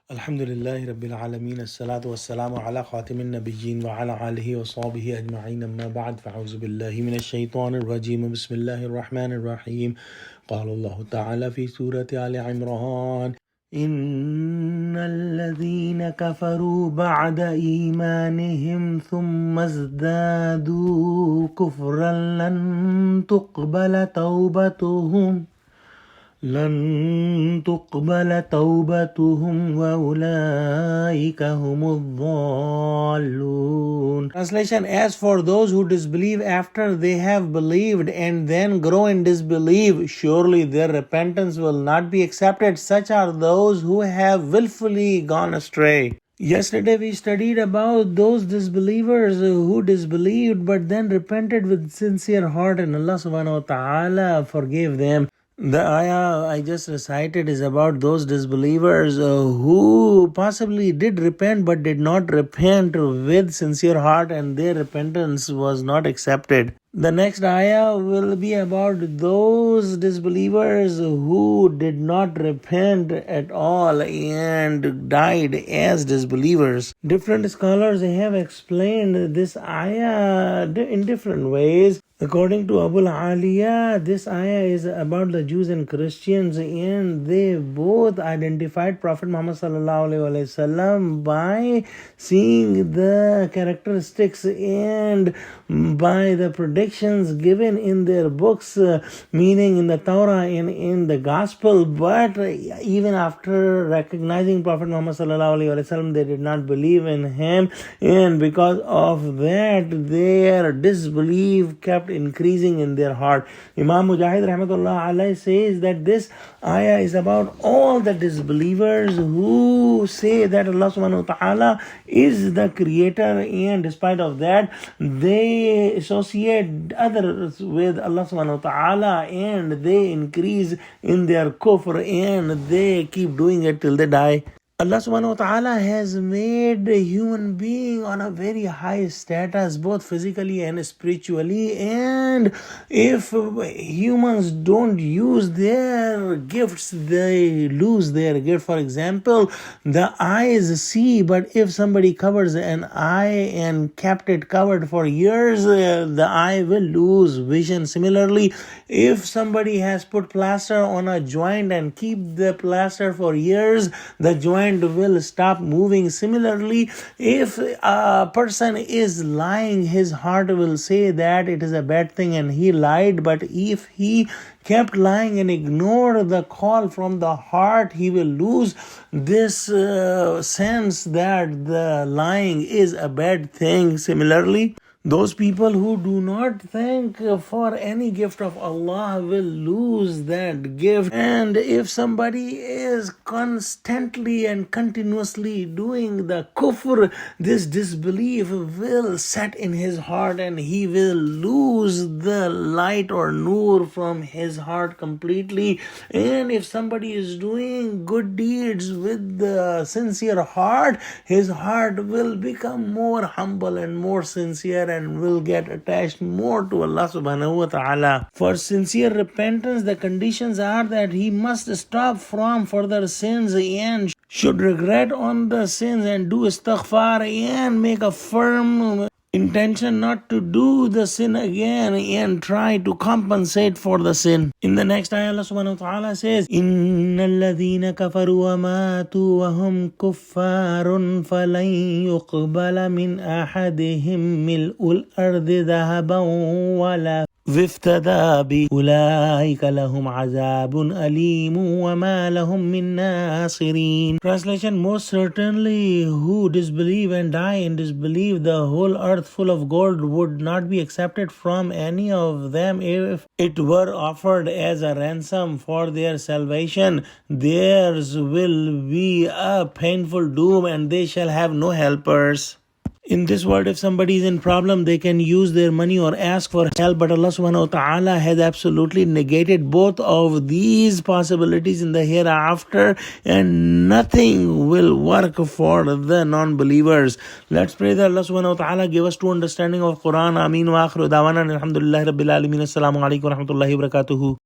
Alhamdulillahi Rabbil Alameen, As-salatu was-salamu ala khatimin nabiyyin wa ala alihi wa sahbihi ajma'in, amma ba'd, fa'auzu billahi minash shaitanir rajim, bismillahir rahmanir rahim. Qala Allahu ta'ala fi Surah Al-E-Imran, Innal ladhina kafaru ba'da imanihim thumma izdadu kufran lan tuqbala tawbatuhum لن تقبل توبتهم وأولئك هم الضالون. Translation: As for those who disbelieve after they have believed and then grow in disbelief, surely their repentance will not be accepted. Such are those who have willfully gone astray. Yesterday we studied about those disbelievers who disbelieved but then repented with sincere heart, and Allah subhanahu wa ta'ala forgave them. The ayah I just recited is about those disbelievers who possibly did repent but did not repent with sincere heart, and their repentance was not accepted. The next ayah will be about those disbelievers who did not repent at all and died as disbelievers. Different scholars have explained this ayah in different ways. According to Abu al-Aliya, this ayah is about the Jews and Christians, and they both identified Prophet Muhammad ﷺ by seeing the characteristics and by the predictions given in their books, meaning in the Torah and in the Gospel. But even after recognizing Prophet Muhammad ﷺ, they did not believe in him, and because of that, their disbelief kept increasing in their heart. Imam Mujahid rahmatullah alayhi says that this ayah is about all the disbelievers who say that Allah subhanahu wa ta'ala is the creator, and despite of that they associate others with Allah subhanahu wa ta'ala, and they increase in their kufr and they keep doing it till they die. Allah subhanahu wa ta'ala has made a human being on a very high status, both physically and spiritually, and if humans don't use their gifts, they lose their gift. For example, the eyes see, but if somebody covers an eye and kept it covered for years, the eye will lose vision. Similarly, if somebody has put plaster on a joint and keep the plaster for years, the joint will stop moving. Similarly, if a person is lying, his heart will say that it is a bad thing and he lied, but if he kept lying and ignored the call from the heart, he will lose this sense that the lying is a bad thing. Similarly, those people who do not thank for any gift of Allah will lose that gift. And if somebody is constantly and continuously doing the kufr, this disbelief will set in his heart and he will lose the light or nur from his heart completely. And if somebody is doing good deeds with the sincere heart, his heart will become more humble and more sincere and will get attached more to Allah subhanahu wa ta'ala. For sincere repentance, the conditions are that he must stop from further sins and should regret on the sins and do istighfar and make a firm intention not to do the sin again and try to compensate for the sin. In the next ayah, Allah subhanahu wa ta'ala says, Innal ladhina kafaru wa matu wa hum kuffarun falan yuqbala min ahadihim mil'ul ardi dhahaban wala وافتدى بأولئك لهم عذاب أليم وما لهم من ناصرين. Translation: Most certainly who disbelieve and die in disbelief, the whole earth full of gold would not be accepted from any of them if it were offered as a ransom for their salvation. Theirs will be a painful doom and they shall have no helpers. In this world, if somebody is in problem, they can use their money or ask for help, but Allah subhanahu wa ta'ala has absolutely negated both of these possibilities in the hereafter, and nothing will work for the non-believers. Let's pray that Allah subhanahu wa ta'ala give us true understanding of Quran. Ameen wa akhiru da'wana alhamdulillahi rabbil alameen. Assalamu alaikum wa rahmatullahi wa barakatuhu.